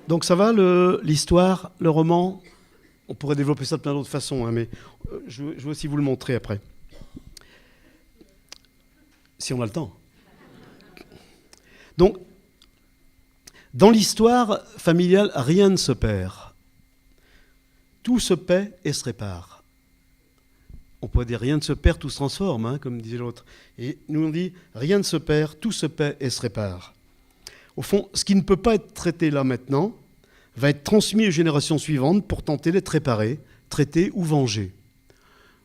Donc ça va, l'histoire, le roman? On pourrait développer ça de plein d'autres façons, hein, mais je veux aussi vous le montrer après. Si on a le temps. Donc, dans l'histoire familiale, rien ne se perd. Tout se paie et se répare. On pourrait dire rien ne se perd, tout se transforme, hein, comme disait l'autre. Et nous on dit rien ne se perd, tout se paie et se répare. Au fond, ce qui ne peut pas être traité là maintenant va être transmis aux générations suivantes pour tenter d'être réparé, traité ou vengé.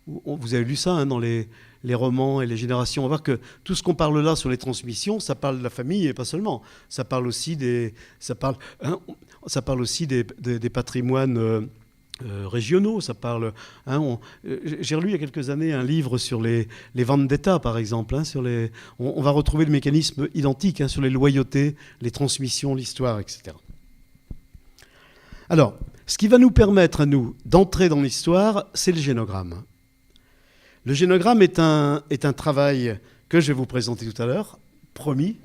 Vous avez lu ça, hein, dans les romans et les générations. On va voir que tout ce qu'on parle là sur les transmissions, ça parle de la famille et pas seulement. Ça parle aussi des patrimoines régionaux. Ça parle. J'ai relu il y a quelques années un livre sur les vendetta, par exemple. Hein, on va retrouver le mécanisme identique, hein, sur les loyautés, les transmissions, l'histoire, etc. Alors, ce qui va nous permettre à nous d'entrer dans l'histoire, c'est le génogramme. Le génogramme est un travail que je vais vous présenter tout à l'heure, promis.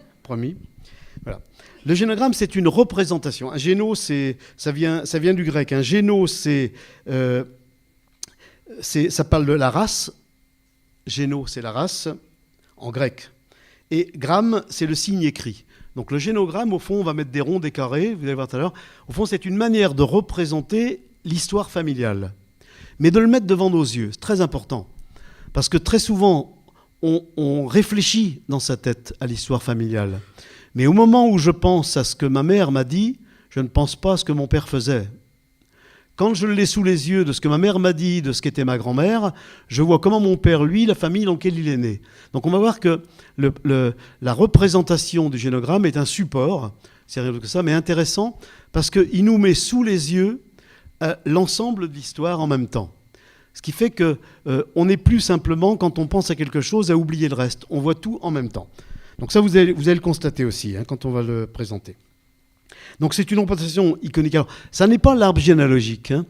Voilà. Le génogramme, c'est une représentation. Un géno, ça vient du grec. Un géno, ça parle de la race. Géno, c'est la race, en grec. Et gramme, c'est le signe écrit. Donc le génogramme, au fond, on va mettre des ronds, des carrés, vous allez voir tout à l'heure. Au fond, c'est une manière de représenter l'histoire familiale. Mais de le mettre devant nos yeux, c'est très important. Parce que très souvent, on réfléchit dans sa tête à l'histoire familiale. Mais au moment où je pense à ce que ma mère m'a dit, je ne pense pas à ce que mon père faisait. Quand je l'ai sous les yeux de ce que ma mère m'a dit, de ce qu'était ma grand-mère, je vois comment mon père, lui, la famille dans laquelle il est né. Donc on va voir que la représentation du génogramme est un support, c'est rien d'autre que ça, mais intéressant, parce qu'il nous met sous les yeux l'ensemble de l'histoire en même temps. Ce qui fait qu'on n'est plus simplement, quand on pense à quelque chose, à oublier le reste. On voit tout en même temps. Donc ça, vous allez le constater aussi, hein, quand on va le présenter. Donc c'est une représentation iconique. Alors, ça n'est pas l'arbre généalogique. Hein.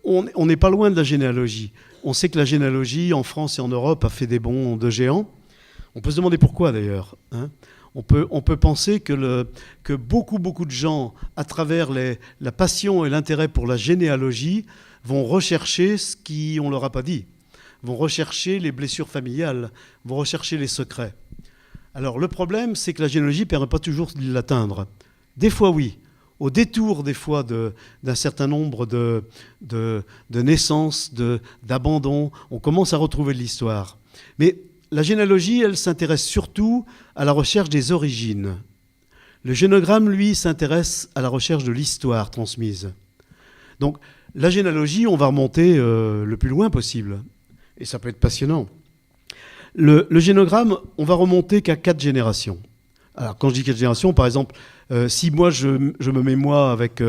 On n'est pas loin de la généalogie. On sait que la généalogie, en France et en Europe, a fait des bonds de géants. On peut se demander pourquoi, d'ailleurs. Hein. On peut penser que beaucoup de gens, à travers la passion et l'intérêt pour la généalogie, vont rechercher ce qu'on ne leur a pas dit, vont rechercher les blessures familiales, vont rechercher les secrets. Alors le problème, c'est que la généalogie ne permet pas toujours de l'atteindre. Des fois, oui. Au détour, des fois, d'un certain nombre de naissances, d'abandons, on commence à retrouver de l'histoire. Mais la généalogie, elle s'intéresse surtout à la recherche des origines. Le génogramme, lui, s'intéresse à la recherche de l'histoire transmise. Donc, la généalogie, on va remonter le plus loin possible. Et ça peut être passionnant. Le génogramme, on va remonter qu'à 4 générations. Alors, quand je dis 4 générations, par exemple, si moi, je me mets moi avec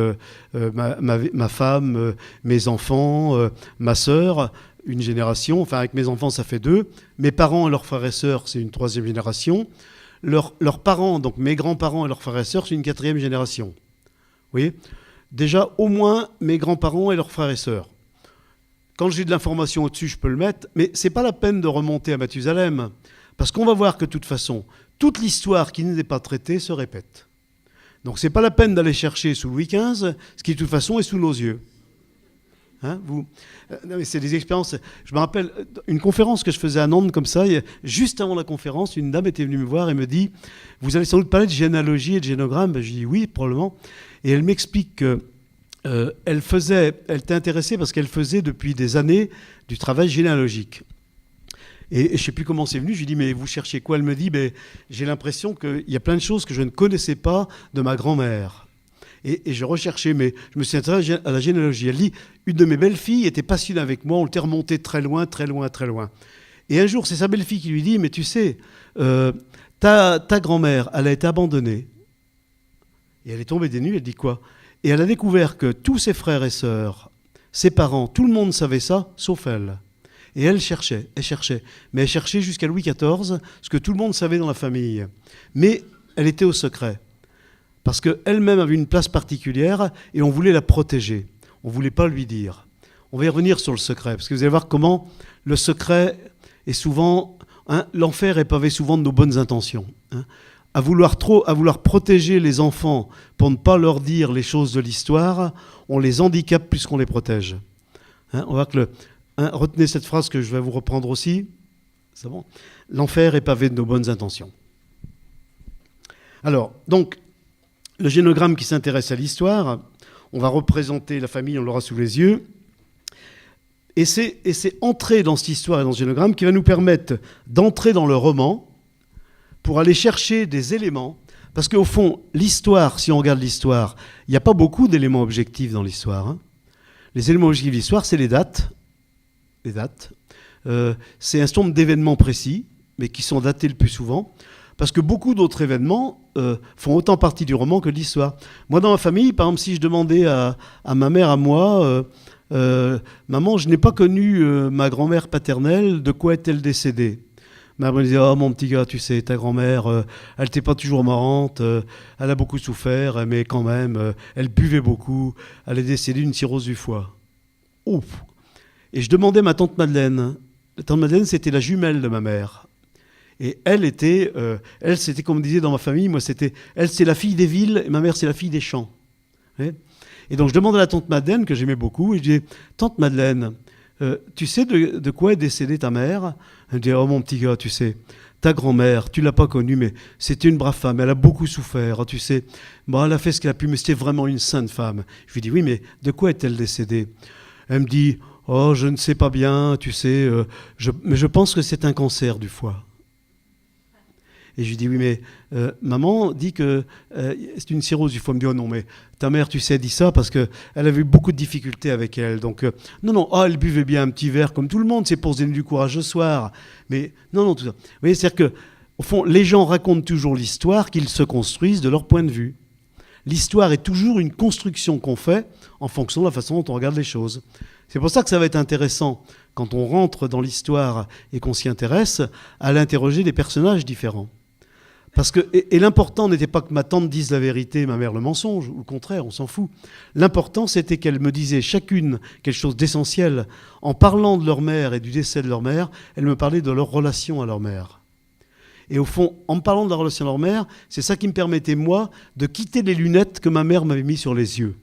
ma femme, mes enfants, ma sœur, une génération, enfin avec mes enfants, ça fait 2. Mes parents et leurs frères et sœurs, c'est une 3e génération. Leurs parents, donc mes grands-parents et leurs frères et sœurs, c'est une 4e génération. Vous voyez ? Déjà, au moins, mes grands-parents et leurs frères et sœurs. Quand j'ai de l'information au-dessus, je peux le mettre, mais ce n'est pas la peine de remonter à Mathusalem, parce qu'on va voir que de toute façon, toute l'histoire qui n'est pas traitée se répète. Donc ce n'est pas la peine d'aller chercher sous Louis XV, ce qui de toute façon est sous nos yeux. Hein, c'est des expériences. Je me rappelle une conférence que je faisais à Nantes comme ça, juste avant la conférence, une dame était venue me voir et me dit « Vous allez sans doute parler de généalogie et de génogramme ?» Je dis « Oui, probablement. » Et elle m'explique qu'elle était intéressée parce qu'elle faisait depuis des années du travail généalogique. Et je ne sais plus comment c'est venu, je lui dis « Mais vous cherchez quoi ?» Elle me dit « J'ai l'impression qu'il y a plein de choses que je ne connaissais pas de ma grand-mère. » Et je recherchais, mais je me suis intéressé à la généalogie. Elle dit « Une de mes belles-filles était passionnée avec moi, on était remonté très loin. Et un jour, c'est sa belle-fille qui lui dit « Mais tu sais, ta grand-mère, elle a été abandonnée. » Et elle est tombée des nues, elle dit quoi ? Et elle a découvert que tous ses frères et sœurs, ses parents, tout le monde savait ça, sauf elle. Et elle cherchait. Mais elle cherchait jusqu'à Louis XIV, ce que tout le monde savait dans la famille. Mais elle était au secret. Parce qu'elle-même avait une place particulière et on voulait la protéger. On ne voulait pas lui dire. On va y revenir sur le secret, parce que vous allez voir comment le secret est souvent... l'enfer est pavé souvent de nos bonnes intentions. à vouloir protéger les enfants pour ne pas leur dire les choses de l'histoire, on les handicape plus qu'on les protège. Hein, on voit que retenez cette phrase que je vais vous reprendre aussi. C'est bon. L'enfer est pavé de nos bonnes intentions. Alors, donc, le génogramme qui s'intéresse à l'histoire, on va représenter la famille, on l'aura sous les yeux. Et c'est entrer dans cette histoire et dans ce génogramme qui va nous permettre d'entrer dans le roman pour aller chercher des éléments. Parce qu'au fond, l'histoire, si on regarde l'histoire, il n'y a pas beaucoup d'éléments objectifs dans l'histoire. Hein. Les éléments objectifs de l'histoire, c'est les dates. Les dates. C'est un certain nombre d'événements précis, mais qui sont datés le plus souvent. Parce que beaucoup d'autres événements font autant partie du roman que de l'histoire. Moi, dans ma famille, par exemple, si je demandais à ma mère, à moi, maman, je n'ai pas connu ma grand-mère paternelle, de quoi est-elle décédée ? Ma mère me disait, oh mon petit gars, tu sais, ta grand-mère, elle n'était pas toujours marrante, elle a beaucoup souffert, mais quand même, elle buvait beaucoup, elle est décédée d'une cirrhose du foie. Ouf ! Et je demandais à ma tante Madeleine. La tante Madeleine, c'était la jumelle de ma mère. Et elle, c'était comme on disait dans ma famille, moi, elle, c'est la fille des villes, et ma mère, c'est la fille des champs. Et donc, je demandais à la tante Madeleine, que j'aimais beaucoup, et je disais, tante Madeleine, tu sais de quoi est décédée ta mère ? Elle me dit, oh mon petit gars, tu sais, ta grand-mère, tu l'as pas connue, mais c'était une brave femme, elle a beaucoup souffert, tu sais. Bon, elle a fait ce qu'elle a pu, mais c'était vraiment une sainte femme. Je lui dis, oui, mais de quoi est-elle décédée ? Elle me dit, oh, je ne sais pas bien, tu sais, mais je pense que c'est un cancer du foie. Et je lui dis, oui, mais maman dit que c'est une cirrhose du foie. Elle me dit, oh non, mais ta mère, tu sais, dit ça parce qu'elle avait eu beaucoup de difficultés avec elle. Donc, non, elle buvait bien un petit verre comme tout le monde, c'est pour se donner du courage le soir. Mais non, tout ça. Vous voyez, c'est-à-dire qu'au fond, les gens racontent toujours l'histoire qu'ils se construisent de leur point de vue. L'histoire est toujours une construction qu'on fait en fonction de la façon dont on regarde les choses. C'est pour ça que ça va être intéressant, quand on rentre dans l'histoire et qu'on s'y intéresse, à l'interroger des personnages différents. Parce que, et l'important n'était pas que ma tante dise la vérité, ma mère le mensonge, ou le contraire, on s'en fout. L'important, c'était qu'elles me disaient chacune quelque chose d'essentiel. En parlant de leur mère et du décès de leur mère, elles me parlaient de leur relation à leur mère. Et au fond, en me parlant de la relation à leur mère, c'est ça qui me permettait, moi, de quitter les lunettes que ma mère m'avait mises sur les yeux.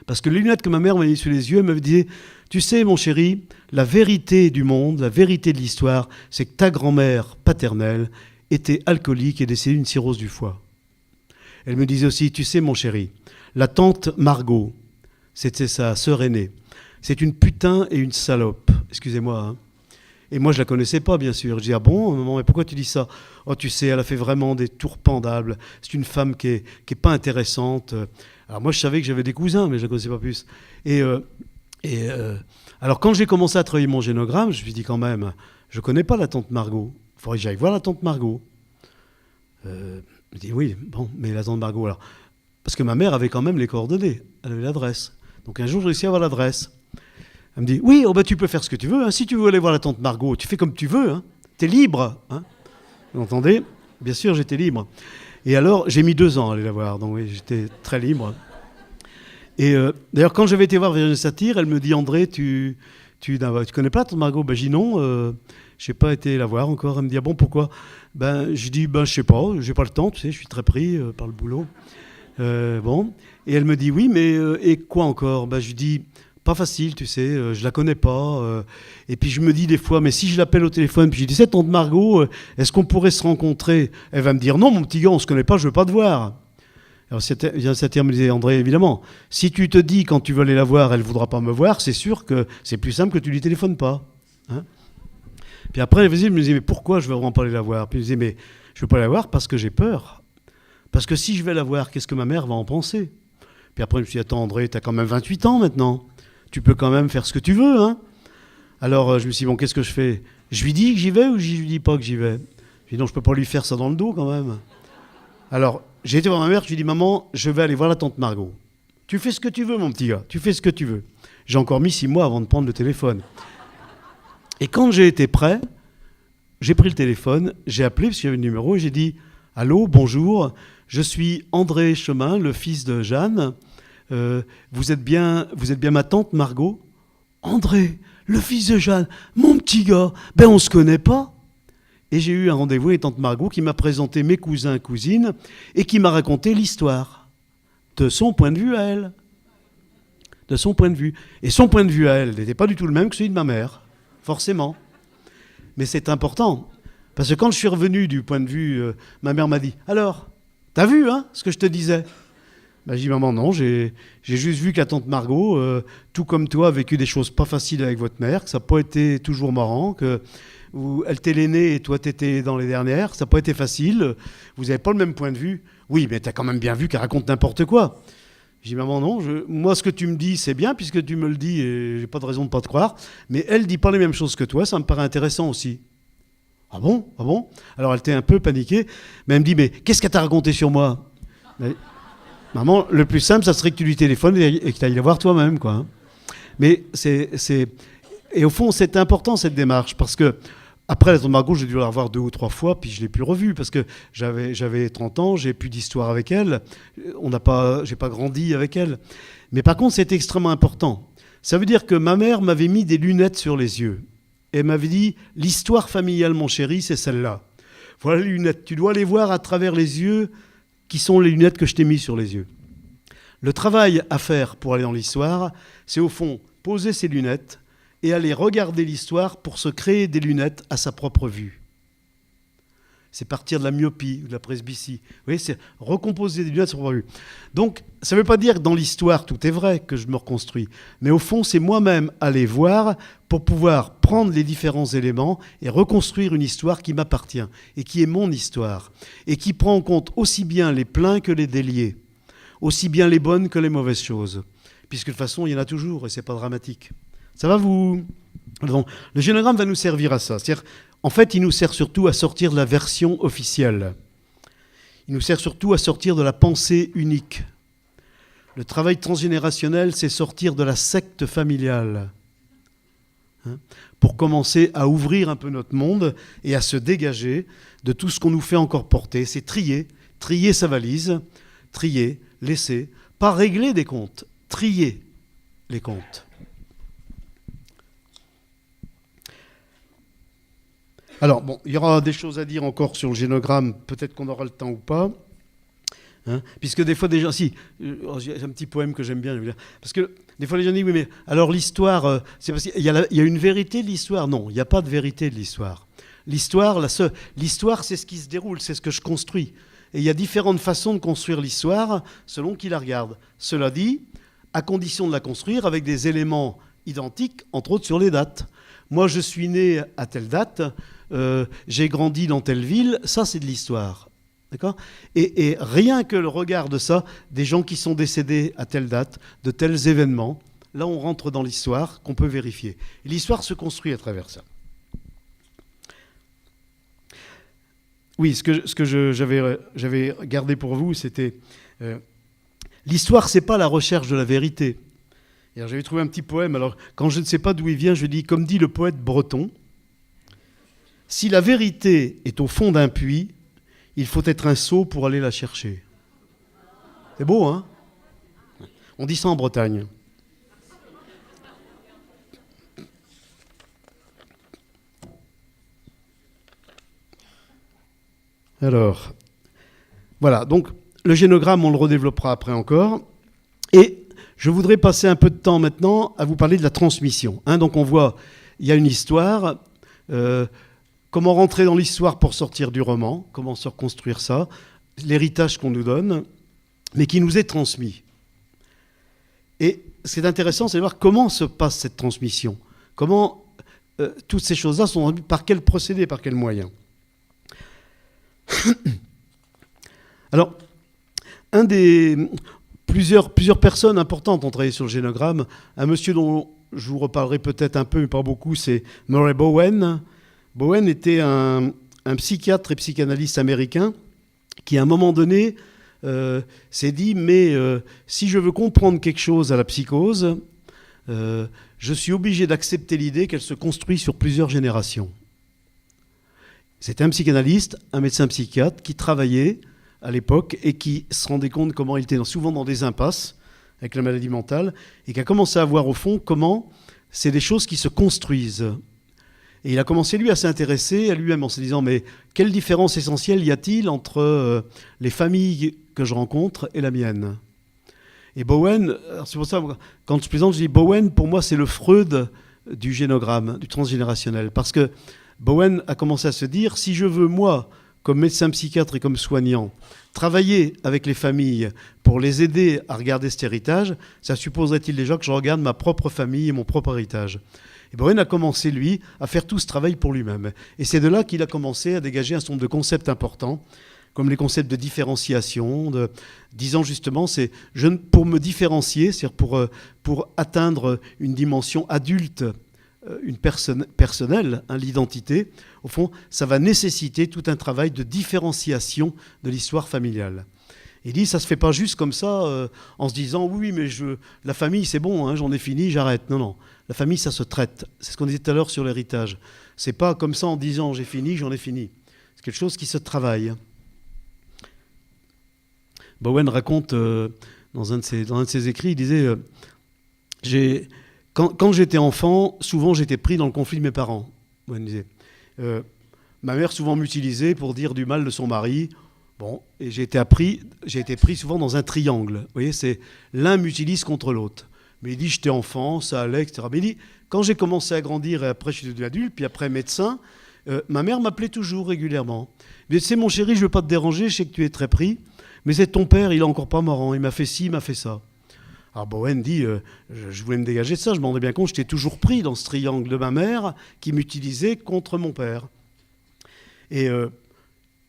Parce que les lunettes que ma mère m'avait mises sur les yeux, elle m'avait dit, tu sais, mon chéri, la vérité du monde, la vérité de l'histoire, c'est que ta grand-mère paternelle était alcoolique et décédée d'une cirrhose du foie. Elle me disait aussi, tu sais, mon chéri, la tante Margot, c'était sa sœur aînée, c'est une putain et une salope. Excusez-moi, hein. Et moi, je la connaissais pas, bien sûr. Je dis, ah bon, maman, mais pourquoi tu dis ça ? Oh, tu sais, elle a fait vraiment des tours pendables. C'est une femme qui est pas intéressante. Alors moi, je savais que j'avais des cousins, mais je la connaissais pas plus. Alors, quand j'ai commencé à travailler mon génogramme, je me suis dit, quand même, je connais pas la tante Margot. Il faudrait que j'aille voir la tante Margot. Je me dis, oui, bon, mais la tante Margot, alors... Parce que ma mère avait quand même les coordonnées. Elle avait l'adresse. Donc un jour, j'ai réussi à avoir l'adresse. Elle me dit, oui, oh ben, tu peux faire ce que tu veux. Hein. Si tu veux aller voir la tante Margot, tu fais comme tu veux. Hein. Tu es libre. Hein. Vous entendez ? Bien sûr, j'étais libre. Et alors, j'ai mis 2 ans à aller la voir. Donc oui, j'étais très libre. Et d'ailleurs, quand j'avais été voir Virginie Satir, elle me dit, André, tu connais pas la tante Margot ? Ben, j'ai dit non, je n'ai pas été la voir encore. Elle me dit, ah bon, pourquoi ? Ben, je dis, ben, je sais pas, j'ai pas le temps, tu sais, je suis très pris par le boulot. Bon. Et elle me dit, oui, mais et quoi encore ? Ben, je lui dis, pas facile, tu sais, je la connais pas. Et puis je me dis des fois, mais si je l'appelle au téléphone, puis je dis, c'est tante Margot, est-ce qu'on pourrait se rencontrer ? Elle va me dire, non, mon petit gars, on se connaît pas, je veux pas te voir. Alors Satir me disait, André, évidemment, si tu te dis quand tu veux aller la voir, elle voudra pas me voir, c'est sûr que c'est plus simple que tu lui téléphones pas. Hein ? Puis après, elle me disait, mais pourquoi je veux vraiment pas aller la voir ? Puis je disais, mais je veux pas la voir parce que j'ai peur. Parce que si je vais la voir, qu'est-ce que ma mère va en penser ? Puis après, je me suis dit, attends, André, t'as quand même 28 ans maintenant. Tu peux quand même faire ce que tu veux, hein. Alors, je me suis dit, bon, qu'est-ce que je fais ? Je lui dis que j'y vais ou je lui dis pas que j'y vais ? Je lui dis, non, je peux pas lui faire ça dans le dos, quand même. Alors, j'ai été voir ma mère, je lui ai dit, maman, je vais aller voir la tante Margot. Tu fais ce que tu veux, mon petit gars, tu fais ce que tu veux. J'ai encore mis 6 mois avant de prendre le téléphone. Et quand j'ai été prêt, j'ai pris le téléphone, j'ai appelé, parce qu'il y avait le numéro, et j'ai dit, allô, bonjour, je suis André Chemin, le fils de Jeanne. Vous êtes bien ma tante Margot ? André, le fils de Jeanne, mon petit gars, ben on se connaît pas. Et j'ai eu un rendez-vous avec tante Margot qui m'a présenté mes cousins et cousines et qui m'a raconté l'histoire de son point de vue à elle. De son point de vue. Et son point de vue à elle n'était pas du tout le même que celui de ma mère, forcément. Mais c'est important. Parce que quand je suis revenu du point de vue, ma mère m'a dit « Alors, t'as vu ce que je te disais ?» Ben, j'ai dit « Maman, non, j'ai juste vu que la tante Margot, tout comme toi, a vécu des choses pas faciles avec votre mère, que ça n'a pas été toujours marrant, que elle t'est l'aînée et toi t'étais dans les dernières, ça n'a pas été facile, vous n'avez pas le même point de vue. Oui, mais t'as quand même bien vu qu'elle raconte n'importe quoi. » J'ai dit « Maman, non, moi ce que tu me dis, c'est bien, puisque tu me le dis et j'ai pas de raison de ne pas te croire, mais elle dit pas les mêmes choses que toi, ça me paraît intéressant aussi. » Ah bon? Ah bon? Alors elle était un peu paniquée, mais elle me dit « Mais qu'est-ce qu'elle t'a raconté sur moi ?» Maman, le plus simple, ça serait que tu lui téléphones et que tu ailles la voir toi-même, quoi. Mais et au fond, c'est important cette démarche, parce que après la tante Margot, j'ai dû la revoir 2 ou 3 fois, puis je l'ai plus revue, parce que j'avais 30 ans, j'ai plus d'histoire avec elle, j'ai pas grandi avec elle. Mais par contre, c'est extrêmement important. Ça veut dire que ma mère m'avait mis des lunettes sur les yeux. Et elle m'avait dit, l'histoire familiale, mon chéri, c'est celle-là. Voilà les lunettes, tu dois les voir à travers les yeux qui sont les lunettes que je t'ai mises sur les yeux. Le travail à faire pour aller dans l'histoire, c'est au fond poser ses lunettes et aller regarder l'histoire pour se créer des lunettes à sa propre vue. C'est partir de la myopie ou de la presbytie. Vous voyez, c'est recomposer des lunettes à sa propre vue. Donc, ça ne veut pas dire que dans l'histoire, tout est vrai, que je me reconstruis. Mais au fond, c'est moi-même aller voir pour pouvoir prendre les différents éléments et reconstruire une histoire qui m'appartient et qui est mon histoire et qui prend en compte aussi bien les pleins que les déliés, aussi bien les bonnes que les mauvaises choses. Puisque de toute façon, il y en a toujours et ce n'est pas dramatique. Ça va vous... Donc, le génogramme va nous servir à ça. C'est-à-dire, en fait, il nous sert surtout à sortir de la version officielle. Il nous sert surtout à sortir de la pensée unique. Le travail transgénérationnel, c'est sortir de la secte familiale. Pour commencer à ouvrir un peu notre monde et à se dégager de tout ce qu'on nous fait encore porter. C'est trier sa valise, trier, laisser, pas régler des comptes, trier les comptes. Alors, bon, il y aura des choses à dire encore sur le génogramme, peut-être qu'on aura le temps ou pas. Puisque des fois, des gens... Si, j'ai un petit poème que j'aime bien. Parce que des fois, les gens disent, oui, mais alors l'histoire, c'est parce qu'il y a une vérité de l'histoire. Non, il n'y a pas de vérité de l'histoire. L'histoire, c'est ce qui se déroule, c'est ce que je construis. Et il y a différentes façons de construire l'histoire selon qui la regarde. Cela dit, à condition de la construire avec des éléments identiques, entre autres sur les dates. Moi, je suis né à telle date, j'ai grandi dans telle ville, ça c'est de l'histoire. D'accord ? Et rien que le regard de ça, des gens qui sont décédés à telle date, de tels événements, là on rentre dans l'histoire qu'on peut vérifier. Et l'histoire se construit à travers ça. Oui, ce que j'avais gardé pour vous, c'était... l'histoire, c'est pas la recherche de la vérité. Et alors, j'avais trouvé un petit poème, alors quand je ne sais pas d'où il vient, je dis, comme dit le poète breton, « Si la vérité est au fond d'un puits, il faut être un sot pour aller la chercher. » C'est beau, hein ? On dit ça en Bretagne. Alors, voilà, donc le génogramme, on le redéveloppera après encore. Et je voudrais passer un peu de temps maintenant à vous parler de la transmission. Donc on voit, il y a une histoire, comment rentrer dans l'histoire pour sortir du roman, comment se reconstruire ça, l'héritage qu'on nous donne, mais qui nous est transmis. Et ce qui est intéressant, c'est de voir comment se passe cette transmission, comment toutes ces choses-là sont rendues, par quel procédé, par quel moyen. Alors, plusieurs personnes importantes ont travaillé sur le génogramme. Un monsieur dont je vous reparlerai peut-être un peu, mais pas beaucoup, c'est Murray Bowen. Bowen était un psychiatre et psychanalyste américain qui, à un moment donné, s'est dit, mais si je veux comprendre quelque chose à la psychose, je suis obligé d'accepter l'idée qu'elle se construit sur plusieurs générations. C'était un psychanalyste, un médecin psychiatre qui travaillait à l'époque et qui se rendait compte comment il était souvent dans des impasses avec la maladie mentale et qui a commencé à voir au fond comment c'est des choses qui se construisent. Et il a commencé, lui, à s'intéresser à lui-même en se disant, mais quelle différence essentielle y a-t-il entre les familles que je rencontre et la mienne? Et Bowen, c'est pour ça, quand je plaisante, je dis Bowen, pour moi, c'est le Freud du génogramme, du transgénérationnel. Parce que Bowen a commencé à se dire, si je veux, moi, comme médecin psychiatre et comme soignant, travailler avec les familles pour les aider à regarder cet héritage, ça supposerait-il déjà que je regarde ma propre famille et mon propre héritage? Et Bowen a commencé, lui, à faire tout ce travail pour lui-même. Et c'est de là qu'il a commencé à dégager un certain nombre de concepts importants, comme les concepts de différenciation, disant justement, pour me différencier, c'est-à-dire pour atteindre une dimension adulte, une personnelle, l'identité, au fond, ça va nécessiter tout un travail de différenciation de l'histoire familiale. Il dit, ça ne se fait pas juste comme ça, en se disant, oui, mais la famille, c'est bon, hein, j'en ai fini, j'arrête. Non, non, la famille, ça se traite. C'est ce qu'on disait tout à l'heure sur l'héritage. C'est pas comme ça en disant, j'ai fini, j'en ai fini. C'est quelque chose qui se travaille. Bowen raconte, dans un de ses écrits, il disait, quand j'étais enfant, souvent j'étais pris dans le conflit de mes parents. Bowen disait, ma mère souvent m'utilisait pour dire du mal de son mari. Bon, et j'ai été pris souvent dans un triangle. Vous voyez, c'est l'un m'utilise contre l'autre. Mais il dit, j'étais enfant, ça allait, etc. Mais il dit, quand j'ai commencé à grandir, et après je suis devenu adulte, puis après médecin, ma mère m'appelait toujours régulièrement. Mais tu sais, mon chéri, je ne veux pas te déranger, je sais que tu es très pris, mais c'est ton père, il est encore pas marrant, il m'a fait ci, il m'a fait ça. Alors Bowen dit, je voulais me dégager de ça, je m'en rendais bien compte, j'étais toujours pris dans ce triangle de ma mère qui m'utilisait contre mon père. Et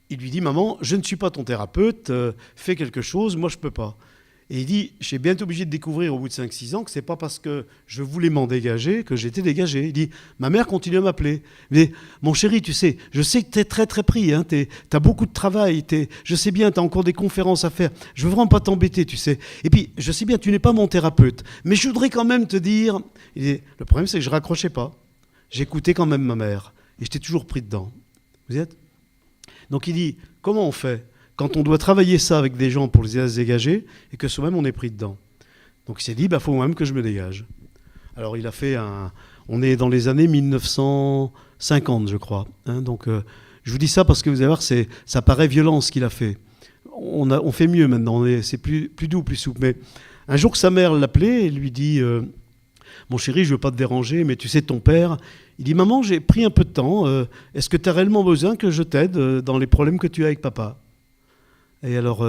il lui dit, maman, je ne suis pas ton thérapeute, fais quelque chose, moi je ne peux pas. Et il dit, j'ai bien été obligé de découvrir au bout de 5-6 ans que ce n'est pas parce que je voulais m'en dégager que j'étais dégagé. Il dit, ma mère continue à m'appeler. Mais mon chéri, tu sais, je sais que tu es très très pris, hein, tu as beaucoup de travail, je sais bien, tu as encore des conférences à faire, je ne veux vraiment pas t'embêter, tu sais. Et puis, je sais bien, tu n'es pas mon thérapeute, mais je voudrais quand même te dire... Il dit, le problème, c'est que je ne raccrochais pas. J'écoutais quand même ma mère, et j'étais toujours pris dedans. Vous y êtes ? Donc il dit, comment on fait quand on doit travailler ça avec des gens pour les aider à se dégager et que soi-même on est pris dedans? Donc il s'est dit, faut même que je me dégage. Alors il a fait on est dans les années 1950, je crois. Hein, donc je vous dis ça parce que vous allez voir, ça paraît violent ce qu'il a fait. On fait mieux maintenant, c'est plus doux, plus souple. Mais un jour que sa mère l'appelait et lui dit, mon chéri, je ne veux pas te déranger, mais tu sais, ton père... Il dit, maman, j'ai pris un peu de temps. Est-ce que tu as réellement besoin que je t'aide dans les problèmes que tu as avec papa? Et alors,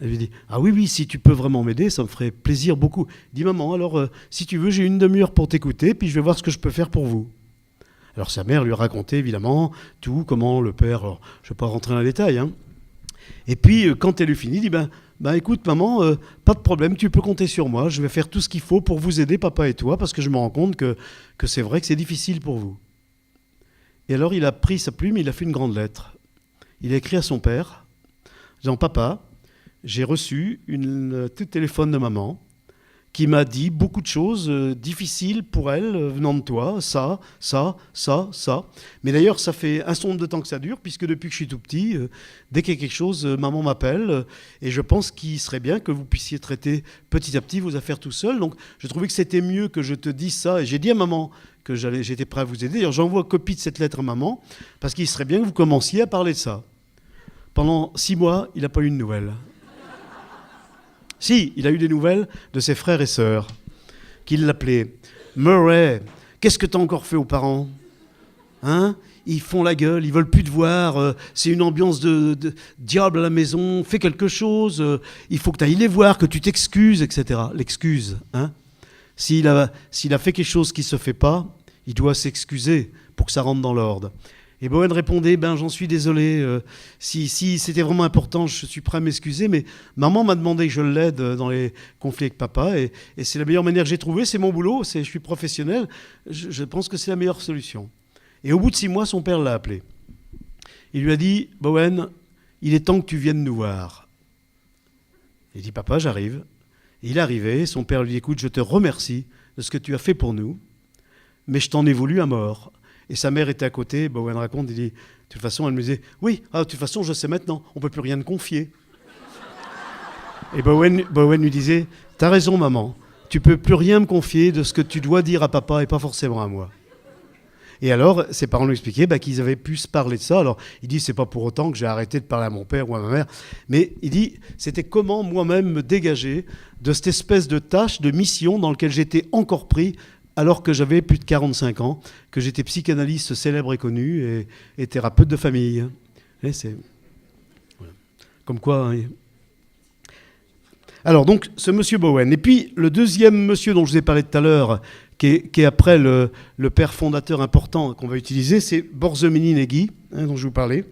elle lui dit, ah oui, si tu peux vraiment m'aider, ça me ferait plaisir beaucoup. Il dit, maman, alors, si tu veux, j'ai une demi-heure pour t'écouter, puis je vais voir ce que je peux faire pour vous. Alors sa mère lui a raconté, évidemment, tout, comment le père... Alors, je ne vais pas rentrer dans les détails. Hein. Et puis, quand elle eut fini, il dit, écoute, maman, pas de problème, tu peux compter sur moi. Je vais faire tout ce qu'il faut pour vous aider, papa et toi, parce que je me rends compte que c'est vrai que c'est difficile pour vous. Et alors, il a pris sa plume, il a fait une grande lettre. Il a écrit à son père, disant, papa, j'ai reçu un téléphone de maman qui m'a dit beaucoup de choses difficiles pour elle venant de toi, ça. Mais d'ailleurs, ça fait un certain nombre de temps que ça dure, puisque depuis que je suis tout petit, dès qu'il y a quelque chose, maman m'appelle, et je pense qu'il serait bien que vous puissiez traiter petit à petit vos affaires tout seul. Donc, je trouvais que c'était mieux que je te dise ça, et j'ai dit à maman que j'étais prêt à vous aider. D'ailleurs, j'envoie copie de cette lettre à maman, parce qu'il serait bien que vous commenciez à parler de ça. Pendant 6 mois, il n'a pas eu de nouvelles. Si, il a eu des nouvelles de ses frères et sœurs, qui l'appelaient. Murray, qu'est-ce que tu as encore fait aux parents? Hein? Ils font la gueule, ils veulent plus te voir, c'est une ambiance de diable à la maison, fais quelque chose, il faut que tu ailles les voir, que tu t'excuses, etc. L'excuse, hein? S'il a fait quelque chose qui ne se fait pas, il doit s'excuser pour que ça rentre dans l'ordre. Et Bowen répondait, j'en suis désolé, si c'était vraiment important, je suis prêt à m'excuser, mais maman m'a demandé que je l'aide dans les conflits avec papa, et c'est la meilleure manière que j'ai trouvée, c'est mon boulot, je suis professionnel, je pense que c'est la meilleure solution. Et au bout de 6 mois, son père l'a appelé. Il lui a dit, Bowen, il est temps que tu viennes nous voir. Il dit, papa, j'arrive. Et il est arrivé, son père lui dit, écoute, je te remercie de ce que tu as fait pour nous, mais je t'en ai voulu à mort. Et sa mère était à côté, Bowen raconte, il dit, de toute façon, elle me disait, oui, de toute façon, je sais maintenant, on ne peut plus rien te confier. Et Bowen lui disait, t'as raison, maman, tu ne peux plus rien me confier de ce que tu dois dire à papa et pas forcément à moi. Et alors, ses parents lui expliquaient qu'ils avaient pu se parler de ça. Alors, il dit, c'est pas pour autant que j'ai arrêté de parler à mon père ou à ma mère, mais il dit, c'était comment moi-même me dégager de cette espèce de tâche, de mission dans laquelle j'étais encore pris, alors que j'avais plus de 45 ans, que j'étais psychanalyste célèbre et connu et thérapeute de famille. Et c'est... Voilà. Comme quoi... Hein. Alors, donc, ce monsieur Bowen. Et puis, le deuxième monsieur dont je vous ai parlé tout à l'heure, qui est après le père fondateur important qu'on va utiliser, c'est Borzomini Nagy, hein, dont je vous parlais.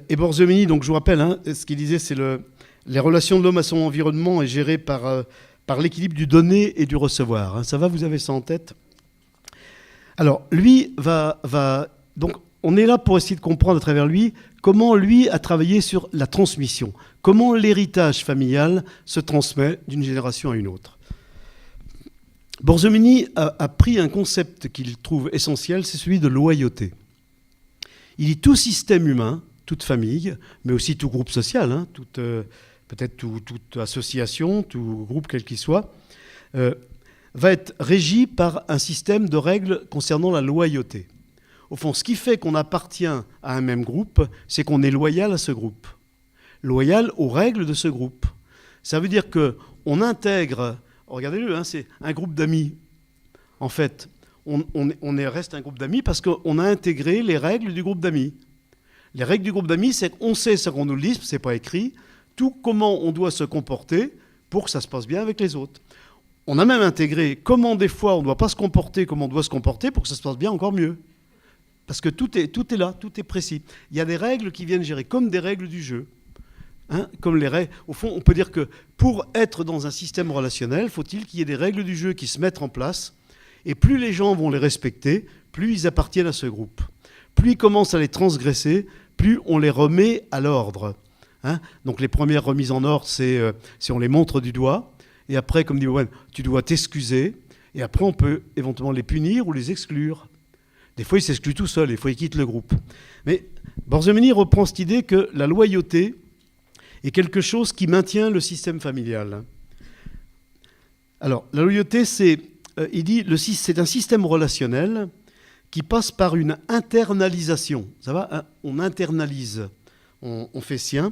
Et Borzomini, donc je vous rappelle, hein, ce qu'il disait, c'est les relations de l'homme à son environnement est gérée par l'équilibre du donner et du recevoir. Hein. Ça va, vous avez ça en tête? Alors, lui va... Donc, on est là pour essayer de comprendre à travers lui comment lui a travaillé sur la transmission, comment l'héritage familial se transmet d'une génération à une autre. Borzomini a pris un concept qu'il trouve essentiel, c'est celui de loyauté. Il dit tout système humain, toute famille, mais aussi tout groupe social, hein, peut-être toute association, tout groupe quel qu'il soit, va être régi par un système de règles concernant la loyauté. Au fond, ce qui fait qu'on appartient à un même groupe, c'est qu'on est loyal à ce groupe, loyal aux règles de ce groupe. Ça veut dire qu'on intègre, regardez-le, hein, c'est un groupe d'amis. En fait, on reste un groupe d'amis parce qu'on a intégré les règles du groupe d'amis. Les règles du groupe d'amis, c'est qu'on sait ce qu'on nous le dit, c'est pas écrit, tout comment on doit se comporter pour que ça se passe bien avec les autres. On a même intégré comment des fois on ne doit pas se comporter comme on doit se comporter pour que ça se passe bien encore mieux. Parce que tout est là, tout est précis. Il y a des règles qui viennent gérer, comme des règles du jeu. Hein, comme les règles. Au fond, on peut dire que pour être dans un système relationnel, faut-il qu'il y ait des règles du jeu qui se mettent en place. Et plus les gens vont les respecter, plus ils appartiennent à ce groupe. Plus ils commencent à les transgresser, plus on les remet à l'ordre. Hein, donc les premières remises en ordre, c'est si on les montre du doigt. Et après, comme dit Owen, tu dois t'excuser. Et après, on peut éventuellement les punir ou les exclure. Des fois, il s'exclut tout seul, des fois, il quitte le groupe. Mais Borzomini reprend cette idée que la loyauté est quelque chose qui maintient le système familial. Alors, la loyauté, il dit, c'est un système relationnel qui passe par une internalisation. Ça va, hein, on internalise, on fait sien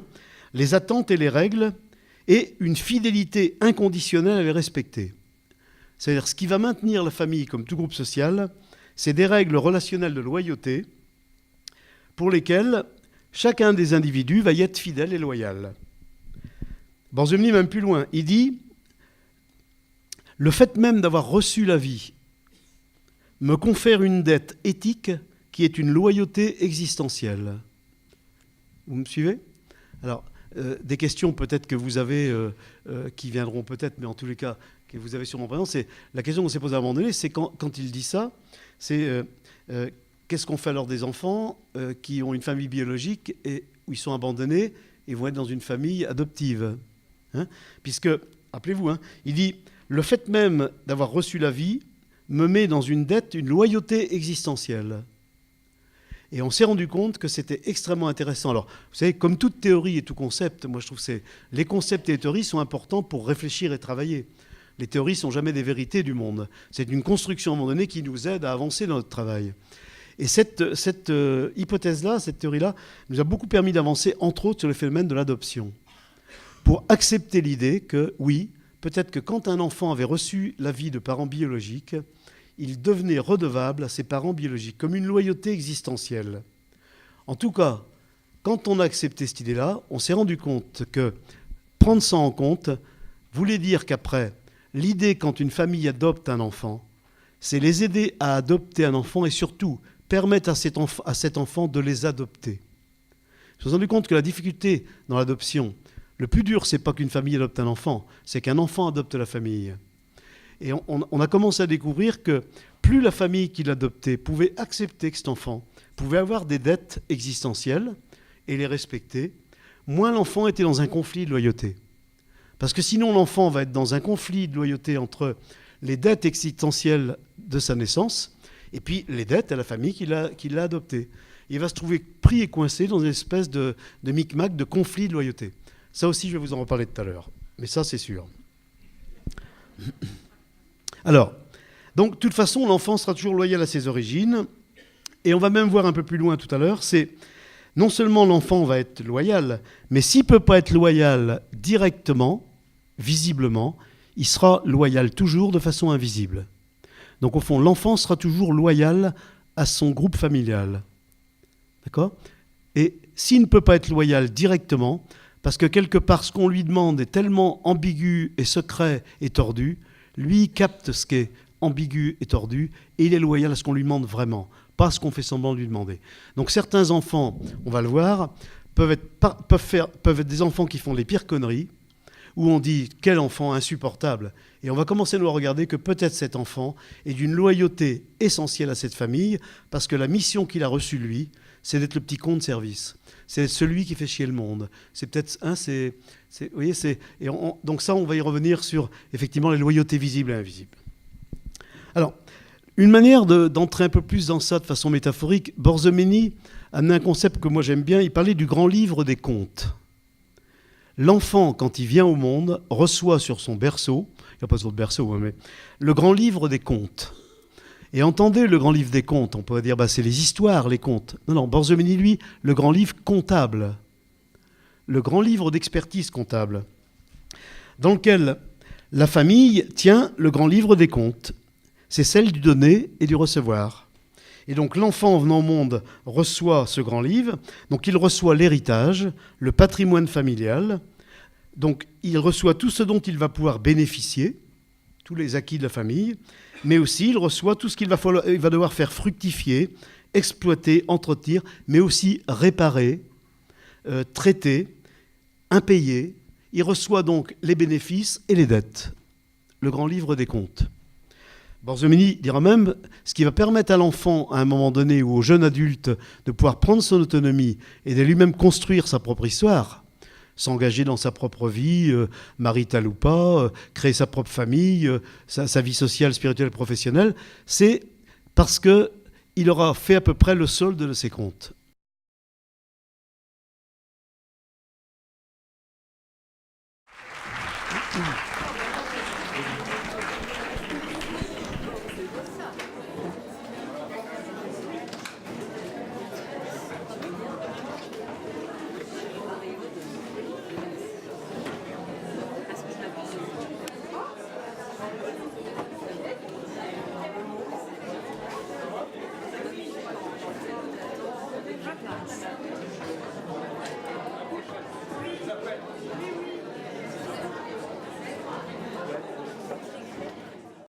les attentes et les règles et une fidélité inconditionnelle à les respecter. C'est-à-dire, ce qui va maintenir la famille comme tout groupe social, c'est des règles relationnelles de loyauté pour lesquelles chacun des individus va y être fidèle et loyal. Borzomini va même plus loin. Il dit « Le fait même d'avoir reçu la vie me confère une dette éthique qui est une loyauté existentielle. » Vous me suivez ? Alors, des questions peut-être que vous avez, qui viendront peut-être, mais en tous les cas, que vous avez sûrement présent, c'est la question qu'on s'est posée à un moment donné, c'est quand il dit ça, c'est qu'est-ce qu'on fait alors des enfants qui ont une famille biologique et où ils sont abandonnés et vont être dans une famille adoptive, hein, puisque, rappelez-vous, hein, il dit « Le fait même d'avoir reçu la vie me met dans une dette, une loyauté existentielle. » Et on s'est rendu compte que c'était extrêmement intéressant. Alors, vous savez, comme toute théorie et tout concept, moi je trouve que les concepts et les théories sont importants pour réfléchir et travailler. Les théories ne sont jamais des vérités du monde. C'est une construction à un moment donné qui nous aide à avancer dans notre travail. Et cette hypothèse-là, cette théorie-là, nous a beaucoup permis d'avancer, entre autres, sur le phénomène de l'adoption. Pour accepter l'idée que, oui, peut-être que quand un enfant avait reçu la vie de parents biologiques, il devenait redevable à ses parents biologiques, comme une loyauté existentielle. En tout cas, quand on a accepté cette idée-là, on s'est rendu compte que prendre ça en compte voulait dire qu'après, l'idée quand une famille adopte un enfant, c'est les aider à adopter un enfant et surtout permettre à cet enfant de les adopter. Je me suis rendu compte que la difficulté dans l'adoption, le plus dur, c'est pas qu'une famille adopte un enfant, c'est qu'un enfant adopte la famille. Et on a commencé à découvrir que plus la famille qui l'adoptait pouvait accepter que cet enfant pouvait avoir des dettes existentielles et les respecter, moins l'enfant était dans un conflit de loyauté. Parce que sinon, l'enfant va être dans un conflit de loyauté entre les dettes existentielles de sa naissance et puis les dettes à la famille qui l'a adopté. Il va se trouver pris et coincé dans une espèce de micmac, de conflit de loyauté. Ça aussi, je vais vous en reparler tout à l'heure. Mais ça, c'est sûr. Alors, Donc, de toute façon, l'enfant sera toujours loyal à ses origines. Et on va même voir un peu plus loin tout à l'heure, c'est non seulement l'enfant va être loyal, mais s'il ne peut pas être loyal directement, visiblement, il sera loyal toujours de façon invisible. Donc, au fond, l'enfant sera toujours loyal à son groupe familial. D'accord ? Et s'il ne peut pas être loyal directement, parce que quelque part, ce qu'on lui demande est tellement ambigu et secret et tordu, lui capte ce qui est ambigu et tordu, et il est loyal à ce qu'on lui demande vraiment, pas ce qu'on fait semblant de lui demander. Donc certains enfants, on va le voir, peuvent être des enfants qui font les pires conneries, où on dit « quel enfant insupportable !» Et on va commencer à nous regarder que peut-être cet enfant est d'une loyauté essentielle à cette famille, parce que la mission qu'il a reçue, lui, c'est d'être le petit con de service. C'est celui qui fait chier le monde. C'est peut-être... vous voyez, donc ça, on va y revenir sur, effectivement, les loyautés visibles et invisibles. Alors, une manière d'entrer un peu plus dans ça de façon métaphorique, Borzomeni a amené un concept que moi j'aime bien, il parlait du grand livre des contes. L'enfant, quand il vient au monde, reçoit sur son berceau, il n'y a pas sur le berceau, mais le grand livre des contes. Et entendez le grand livre des contes, on pourrait dire c'est les histoires, les contes. Non, Borzomeni, lui, le grand livre comptable, le grand livre d'expertise comptable, dans lequel la famille tient le grand livre des comptes. C'est celle du donner et du recevoir. Et donc l'enfant venant au monde reçoit ce grand livre, donc il reçoit l'héritage, le patrimoine familial, donc il reçoit tout ce dont il va pouvoir bénéficier, tous les acquis de la famille, mais aussi il reçoit tout ce qu'il va devoir faire fructifier, exploiter, entretenir, mais aussi réparer, traiter, impayer. Il reçoit donc les bénéfices et les dettes. Le grand livre des comptes. Borzomeni dira même ce qui va permettre à l'enfant, à un moment donné, ou au jeune adulte, de pouvoir prendre son autonomie et de lui-même construire sa propre histoire, s'engager dans sa propre vie, maritale ou pas, créer sa propre famille, sa vie sociale, spirituelle et professionnelle, c'est parce qu'il aura fait à peu près le solde de ses comptes.